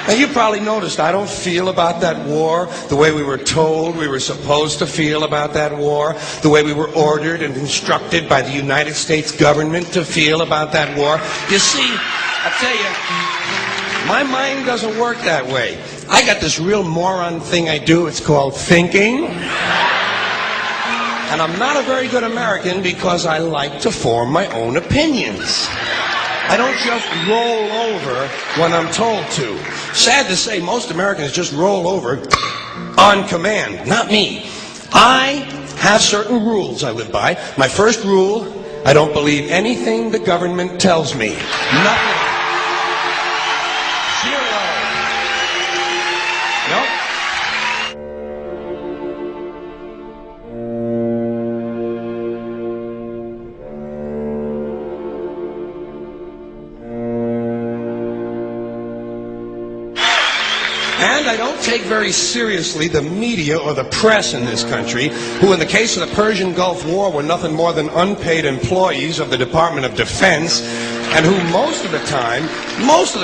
Now, you probably noticed I don't feel about that war the way we were told we were supposed to feel about that war, the way we were ordered and instructed by the United States government to feel about that war. You see, I tell you, my mind doesn't work that way. I got this real moron thing I do. It's called thinking. And I'm not a very good American because I like to form my own opinions. I don't just roll over when I'm told to. Sad to say, most Americans just roll over on command. Not me. I have certain rules I live by. My first rule, I don't believe anything the government tells me. Nothing. Zero. Nope. And I don't take very seriously the media or the press in this country, who in the case of the Persian Gulf War were nothing more than unpaid employees of the Department of Defense, and who most of the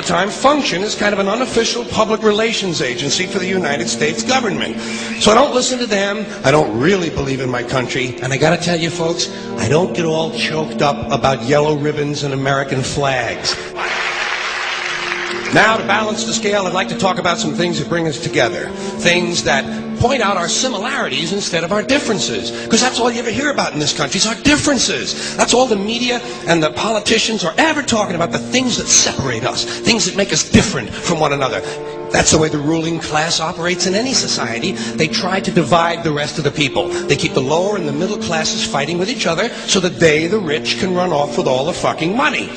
time function as kind of an unofficial public relations agency for the United States government. So I don't listen to them, I don't really believe in my country, and I gotta tell you folks, I don't get all choked up about yellow ribbons and American flags. Now, to balance the scale, I'd like to talk about some things that bring us together. Things that point out our similarities instead of our differences. Because that's all you ever hear about in this country is our differences. That's all the media and the politicians are ever talking about, the things that separate us, things that make us different from one another. That's the way the ruling class operates in any society. They try to divide the rest of the people. They keep the lower and the middle classes fighting with each other so that they, the rich, can run off with all the fucking money.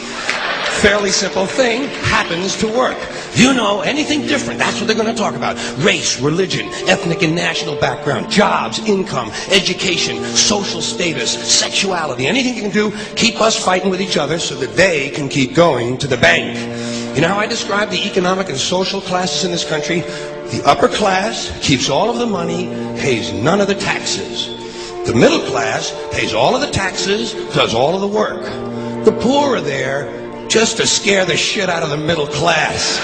Fairly simple thing, happens to work. You know, anything different, that's what they're going to talk about. Race, religion, ethnic and national background, jobs, income, education, social status, sexuality, anything you can do, keep us fighting with each other so that they can keep going to the bank. You know how I describe the economic and social classes in this country? The upper class keeps all of the money, pays none of the taxes. The middle class pays all of the taxes, does all of the work. The poor are there just to scare the shit out of the middle class.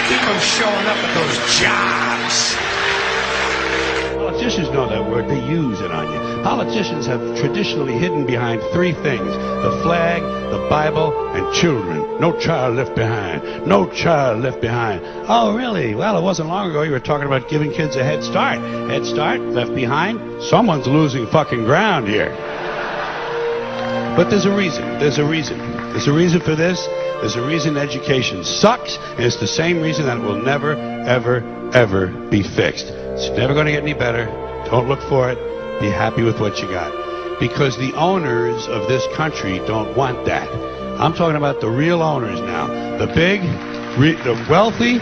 Keep them showing up at those jobs. Politicians know that word. They use it on you. Politicians have traditionally hidden behind three things: the flag, the Bible, and children. No child left behind. No child left behind. Oh, really? Well, it wasn't long ago you were talking about giving kids a head start. Head start, left behind? Someone's losing fucking ground here. But there's a reason. There's a reason. There's a reason for this. There's a reason education sucks, and it's the same reason that it will never, ever, ever be fixed. It's never going to get any better. Don't look for it. Be happy with what you got. Because the owners of this country don't want that. I'm talking about the real owners now. The big, the wealthy,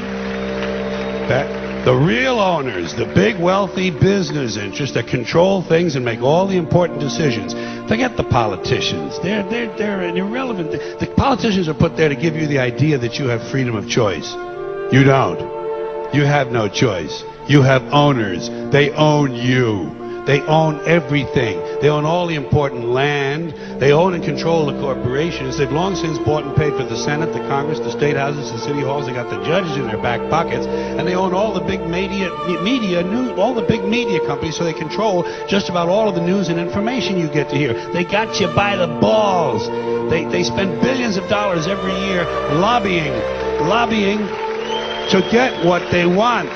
the real owners, the big wealthy business interests that control things and make all the important decisions. Forget the politicians. They're irrelevant. The politicians are put there to give you the idea that you have freedom of choice. You don't. You have no choice. You have owners. They own you. They own everything. They own all the important land. They own and control the corporations. They've long since bought and paid for the Senate, the Congress, the state houses, the city halls. They got the judges in their back pockets, and they own all the big all the big media companies. So they control just about all of the news and information you get to hear. They got you by the balls. They spend billions of dollars every year lobbying to get what they want.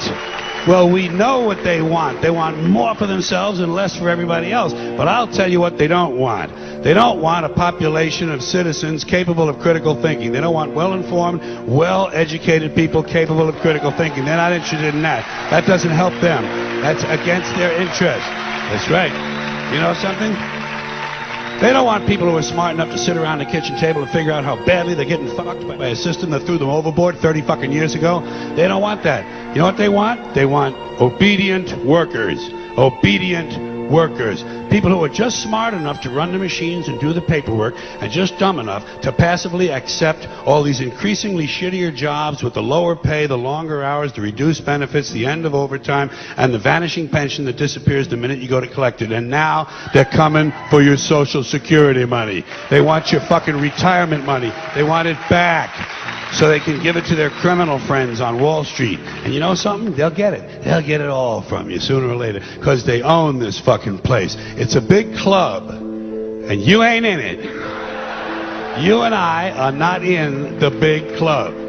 Well, we know what they want. They want more for themselves and less for everybody else. But I'll tell you what they don't want. They don't want a population of citizens capable of critical thinking. They don't want well-informed, well-educated people capable of critical thinking. They're not interested in that. That doesn't help them. That's against their interest. That's right. You know something? They don't want people who are smart enough to sit around the kitchen table and figure out how badly they're getting fucked by a system that threw them overboard 30 fucking years ago. They don't want that. You know what they want? They want obedient workers. Obedient workers. People who are just smart enough to run the machines and do the paperwork, and just dumb enough to passively accept all these increasingly shittier jobs with the lower pay, the longer hours, the reduced benefits, the end of overtime, and the vanishing pension that disappears the minute you go to collect it. And now they're coming for your Social Security money. They want your fucking retirement money. They want it back. so they can give it to their criminal friends on Wall Street. And you know something? They'll get it. They'll get it all from you sooner or later, because they own this fucking place. It's a big club, and you ain't in it. You and I are not in the big club.